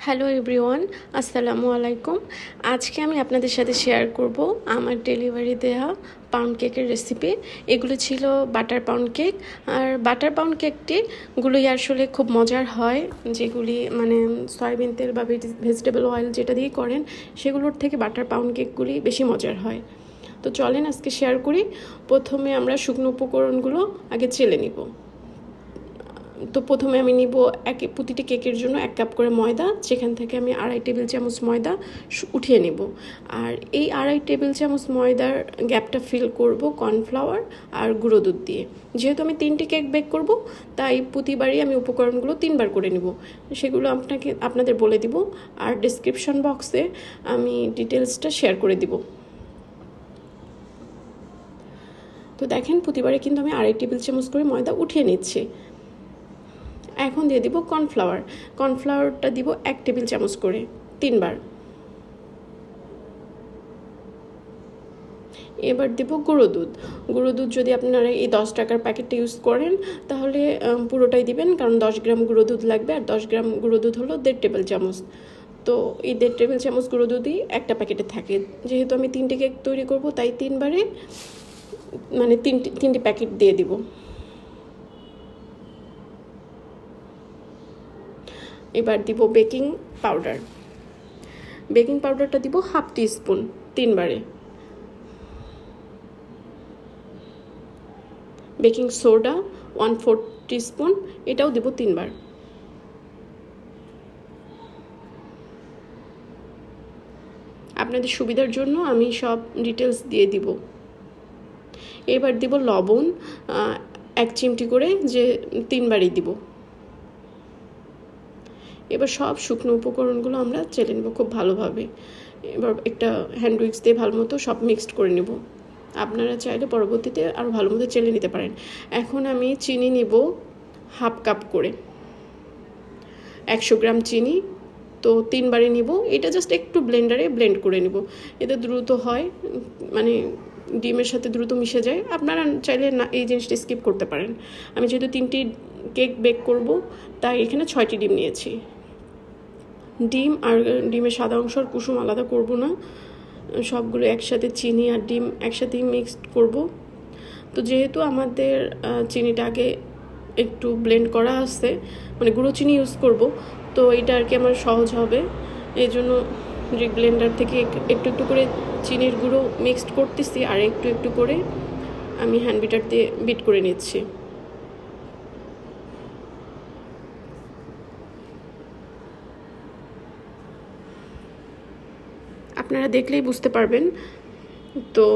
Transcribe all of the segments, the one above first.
Hello everyone, আসসালামু আলাইকুম। আজকে আমি আপনাদের সাথে শেয়ার করব আমার ডেলিভারি দেওয়া পাউন্ড কেকের রেসিপি। এগুলো ছিল বাটার পাউন্ড কেক। আর বাটার পাউন্ড কেকটিগুলোই আসলে খুব মজার হয়, যেগুলি মানে সয়াবিন তেল বা ভেজিটেবল অয়েল যেটা দিয়ে করেন সেগুলোর থেকে বাটার পাউন্ড কেকগুলি বেশি মজার হয়। তো চলেন আজকে শেয়ার করি। প্রথমে আমরা শুকনো উপকরণগুলো আগে চেলে নিব। তো প্রথমে আমি নিব প্রতিটি কেকের জন্য 1 কাপ করে ময়দা, যেখান থেকে আমি 2.5 টেবিল চামচ ময়দা উঠিয়ে নেব। আর এই 2.5 টেবিল চামচ ময়দার গ্যাপটা ফিল করব কর্নফ্লাওয়ার আর গুঁড়ো দুধ দিয়ে। যেহেতু আমি 3টি কেক বেক করব, তাই প্রতিবারই আমি উপকরণগুলো 3বার করে নেব। সেগুলো আপনাদের বলে দিব, আর ডেসক্রিপশন বক্সে আমি ডিটেলসটা শেয়ার করে দিব। তো দেখেন, প্রতিবারে কিন্তু আমি 2.5 টেবিল চামচ করে ময়দা উঠিয়ে নিচ্ছি। এখন দিয়ে দিব কর্নফ্লাওয়ারটা দিব 1 টেবিল চামচ করে 3বার। এবার দেব গুঁড়ো দুধ যদি আপনারা এই 10 টাকার প্যাকেটটা ইউজ করেন তাহলে পুরোটাই দিবেন, কারণ 10 গ্রাম গুঁড়ো দুধ লাগবে, আর 10 গ্রাম গুঁড়ো দুধ হলো 1.5 টেবিল চামচ। তো এই 1.5 টেবিল চামচ গুঁড়ো দুধই একটা প্যাকেটে থাকে। যেহেতু আমি 3টি কেক তৈরি করব, তাই 3বারে মানে 3টি প্যাকেট দিয়ে দিব। এবার দিব বেকিং পাউডারটা দিব 1/2 টিস্পুন 3বারে। বেকিং সোডা 1/4 টিস্পুন, এটাও দিব 3বার। আপনাদের সুবিধার জন্য আমি সব ডিটেলস দিয়ে দিব। এবার দিব লবণ 1 চিমটি করে, যে 3বারই দিব। এবার সব শুকনো উপকরণগুলো আমরা চেলে নেব খুব ভালোভাবে। এবার একটা হ্যান্ড উইক্স দিয়ে ভালো মতো সব মিক্সড করে নেব। আপনারা চাইলে পরবর্তীতে আরও ভালো মতো চেলে নিতে পারেন। এখন আমি চিনি নিব 1/2 কাপ করে, 100 গ্রাম চিনি। তো 3বারে নিব। এটা জাস্ট একটু ব্লেন্ডারে ব্লেন্ড করে নেব, এতে দ্রুত হয়, মানে ডিমের সাথে দ্রুত মিশে যায়। আপনারা চাইলে না এই জিনিসটা স্কিপ করতে পারেন। আমি যেহেতু 3টি কেক বেক করব, তাই এখানে 6টি ডিম নিয়েছি। ডিম আর ডিমের সাদা অংশ আর কুসুম আলাদা করব না, সবগুলো একসাথে চিনি আর ডিম একসাথেই মিক্সড করব। তো যেহেতু আমাদের চিনিটা আগে একটু ব্লেন্ড করা আছে, মানে গুঁড়ো চিনি ইউজ করব, তো এটা আর কি আমার সহজ হবে। এই জন্য যে ব্লেন্ডার থেকে একটু একটু করে চিনির গুঁড়ো মিক্সড করতেছি, আর একটু একটু করে আমি হ্যান্ড বিটার দিয়ে বিট করে নিচ্ছি। আপনারা দেখলেই বুঝতে পারবেন। তো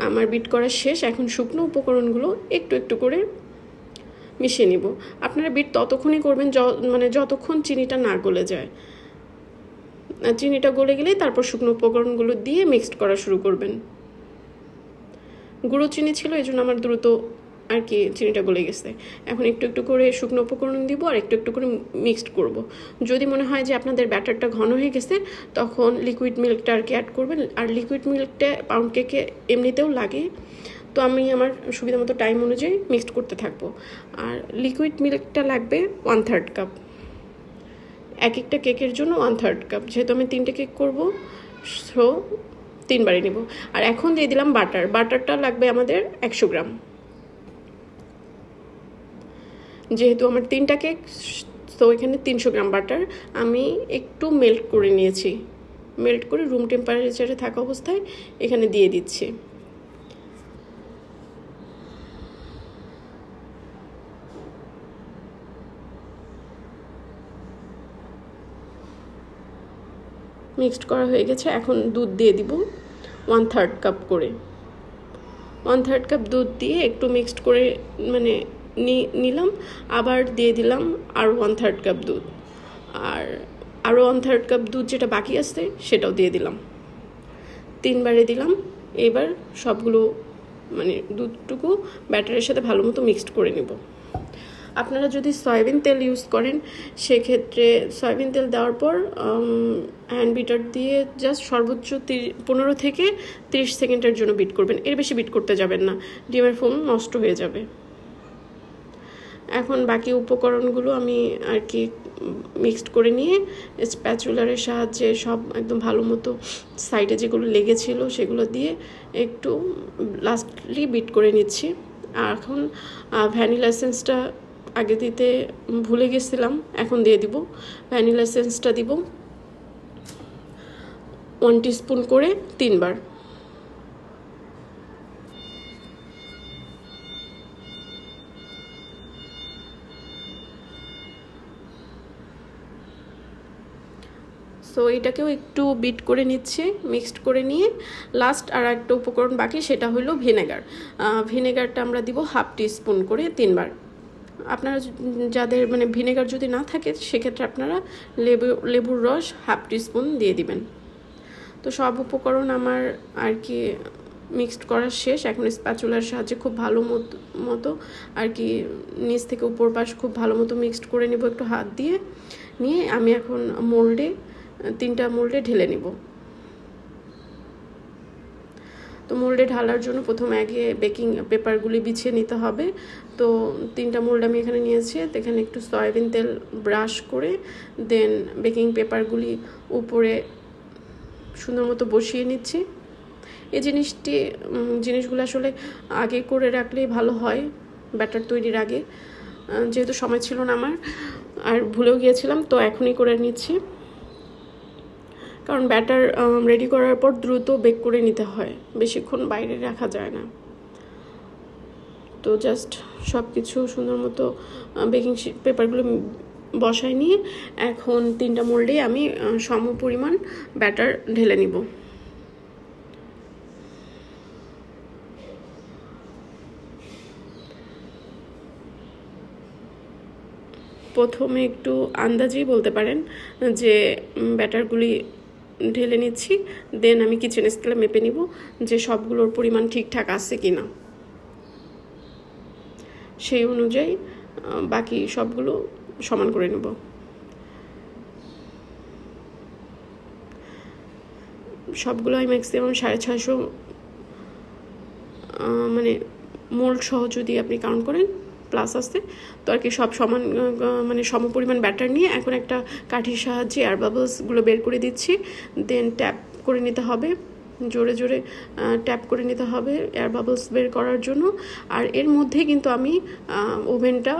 আমার বিট করা শেষ। এখন শুকনো উপকরণগুলো একটু একটু করে মিশিয়ে নিব। আপনারা বিট ততক্ষণই করবেন যতক্ষণ চিনিটা না গলে যায়। চিনিটা গলে গেলেই তারপর শুকনো উপকরণগুলো দিয়ে মিক্সড করা শুরু করবেন। গুঁড়ো চিনি ছিল, এই জন্য আমার দ্রুত আর কি চিনিটা গলে গেছে। এখন একটু একটু করে শুকনো উপকরণ দিব আর একটু একটু করে মিক্সড করব। যদি মনে হয় যে আপনাদের ব্যাটারটা ঘন হয়ে গেছে, তখন লিকুইড মিল্কটা আর কি অ্যাড করবেন। আর লিকুইড মিল্কটা পাউন্ড কেকে এমনিতেও লাগে, তো আমি আমার সুবিধা মতো টাইম অনুযায়ী মিক্সড করতে থাকবো। আর লিকুইড মিল্কটা লাগবে 1/3 কাপ, এক একটা কেকের জন্য 1/3 কাপ। যেহেতু আমি 3টে কেক করব, সো 3বারে নিব। আর এখন দিয়ে দিলাম বাটারটা লাগবে আমাদের 100 গ্রাম। যেহেতু আমার 3টা কেক, তো এখানে 300 গ্রাম বাটার আমি একটু মেল্ট করে নিয়েছি। মেল্ট করে রুম টেম্পারেচারে থাকা অবস্থায় এখানে দিয়ে দিচ্ছি। মিক্সড করা হয়ে গেছে। এখন দুধ দিয়ে দিব 1/3 কাপ করে। 1/3 কাপ দুধ দিয়ে একটু মিক্সড করে মানে নিলাম। আবার দিয়ে দিলাম আরও 1/3 কাপ দুধ, আর আরও 1/3 কাপ দুধ যেটা বাকি আছে সেটাও দিয়ে দিলাম। 3বারে দিলাম। এবার সবগুলো মানে দুধটুকু ব্যাটারের সাথে ভালো মতো মিক্সড করে নেব। আপনারা যদি সয়াবিন তেল ইউজ করেন, সেক্ষেত্রে সয়াবিন তেল দেওয়ার পর হ্যান্ড বিটার দিয়ে জাস্ট সর্বোচ্চ 15 থেকে 30 সেকেন্ডের জন্য বিট করবেন। এর বেশি বিট করতে যাবেন না, ডিমের ফোম নষ্ট হয়ে যাবে। এখন বাকি উপকরণগুলো আমি আর কি মিক্সড করে নিয়ে স্প্যাচুলারের সাহায্যে সব একদম ভালো মতো সাইডে যেগুলো লেগেছিল সেগুলো দিয়ে একটু লাস্টলি বিট করে নিচ্ছি। আর এখন ভ্যানিলা এসেন্সটা আগে দিতে ভুলে গেছিলাম, এখন দিয়ে দিব। ভ্যানিলা এসেন্সটা দিব 1 টিস্পুন করে 3 বার। সো এটাকেও একটু বিট করে নিচ্ছি, মিক্সড করে নিয়ে লাস্ট আর একটা উপকরণ বাকি, সেটা হলো ভিনেগার। ভিনেগারটা আমরা দিব 1/2 টিস্পুন করে 3 বার। আপনারা যাদের মানে ভিনেগার যদি না থাকে সেক্ষেত্রে আপনারা লেবুর রস 1/2 টিস্পুন দিয়ে দিবেন। তো সব উপকরণ আমার আর কি মিক্সড করা শেষ। এখন স্প্যাচুলার সাহায্যে খুব ভালো মতো আর কি নিচ থেকে উপর পাশ খুব ভালো মতো মিক্সড করে নেব একটু হাত দিয়ে। নিয়ে আমি এখন মোল্ডে 3টা মোল্ডে ঢেলে নেব। তো মোল্ডে ঢালার জন্য প্রথমে আগে বেকিং পেপারগুলি বিছিয়ে নিতে হবে। তো 3টা মোল্ড আমি এখানে নিয়েছি। তো এখানে একটু সয়াবিন তেল ব্রাশ করে দেন বেকিং পেপারগুলি উপরে সুন্দর মতো বসিয়ে নিচ্ছি। এই জিনিসগুলো আসলে আগে করে রাখলেই ভালো হয় ব্যাটার তৈরির আগে, যেহেতু সময় ছিল না আমার আর ভুলেও গিয়েছিলাম, তো এখনই করে নিচ্ছি। কারণ ব্যাটার রেডি করার পর দ্রুত বেক করে নিতে হয়, বেশিক্ষণ বাইরে রাখা যায় না। তো জাস্ট সব কিছু সুন্দর মতো বেকিং পেপারগুলো বসায় নিয়ে এখন 3টা মোল্ডে আমি সম পরিমাণ ব্যাটার ঢেলে নিব। প্রথমে একটু আন্দাজেই বলতে পারেন যে ব্যাটারগুলি ঢেলে নিচ্ছি, দেন আমি কিচেন স্কেলে মেপে নিব যে সবগুলোর পরিমাণ ঠিকঠাক আছে কিনা, সেই অনুযায়ী বাকি সবগুলো সমান করে নেব। সবগুলো আমি ম্যাক্সিমাম 650 মানে মোল্ড সহ যদি আপনি কাউন্ট করেন প্লাস আসছে, তো আর কি সব সমান মানে সম পরিমাণ ব্যাটার নিয়ে এখন একটা কাঠির সাহায্যে এয়ার বাবলসগুলো বের করে দিচ্ছি। দেন ট্যাপ করে নিতে হবে, জোরে জোরে ট্যাপ করে নিতে হবে এয়ার বাবলস বের করার জন্য। আর এর মধ্যে কিন্তু আমি ওভেনটা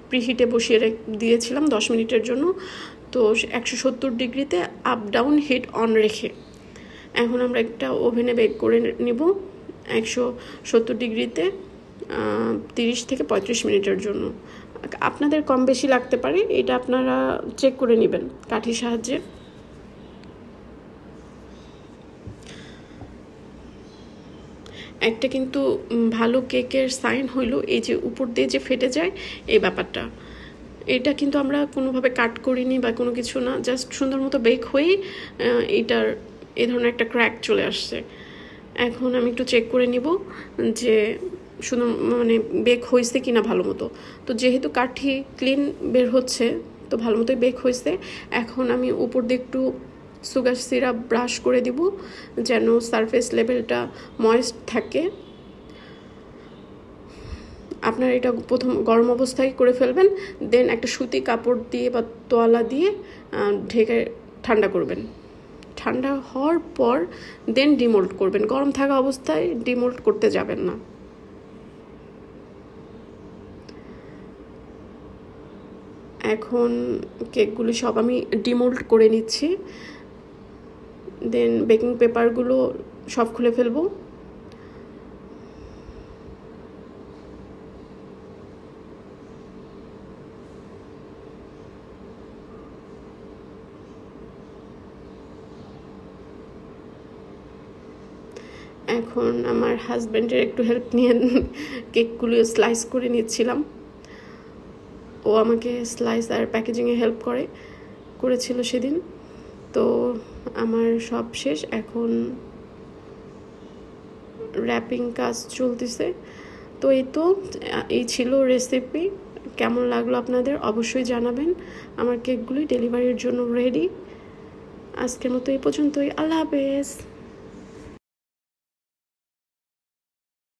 প্রিহিটে বসিয়ে দিয়েছিলাম 10 মিনিটের জন্য। তো 170 ডিগ্রিতে আপ ডাউন হিট অন রেখে এখন আমরা একটা ওভেনে বেক করে নিব 170 ডিগ্রিতে 30 থেকে 35 মিনিটের জন্য। আপনাদের কম বেশি লাগতে পারে, এটা আপনারা চেক করে নেবেন কাঠির সাহায্যে। একটা কিন্তু ভালো কেকের সাইন হইলো এই যে উপর দিয়ে যে ফেটে যায় এই ব্যাপারটা, এটা কিন্তু আমরা কোনোভাবে কাট করিনি বা কোনো কিছু না, জাস্ট সুন্দর মতো বেক হয়ে এটার এই ধরনের একটা ক্র্যাক চলে আসছে। এখন আমি একটু চেক করে নিব যে সুন্দর মানে বেক হয়েছে কিনা ভালো মতো। তো যেহেতু কাঠি ক্লিন বের হচ্ছে তো ভালো মতোই বেক হয়েছে। এখন আমি উপর দিয়ে একটু সুগার সিরাপ ব্রাশ করে দিব যেন সারফেস লেভেলটা ময়েস্ট থাকে। আপনারা এটা প্রথম গরম অবস্থায় করে ফেলবেন, দেন একটা সুতি কাপড় দিয়ে বা তোয়ালা দিয়ে ঢেকে ঠান্ডা করবেন। ঠান্ডা হওয়ার পর দেন ডিমোল্ড করবেন, গরম থাকা অবস্থায় ডিমোল্ড করতে যাবেন না। এখন কেকগুলি সব আমি ডিমোল্ড করে নিচ্ছি, দেন বেকিং পেপারগুলো সব খুলে ফেলবো। এখন আমার হাজব্যান্ডের একটু হেল্প নিয়ে কেকগুলো স্লাইস করে নিচ্ছিলাম, ও আমাকে স্লাইস আর প্যাকেজিংয়ে হেল্প করেছিল সেদিন। তো আমার সব শেষ, এখন র্যাপিং কাজ চলতেছে। তো এই ছিল রেসিপি। কেমন লাগলো আপনাদের অবশ্যই জানাবেন। আমার কেকগুলি ডেলিভারির জন্য রেডি। আজকের মতো এই পর্যন্তই, আল্লাহ হাফেজ।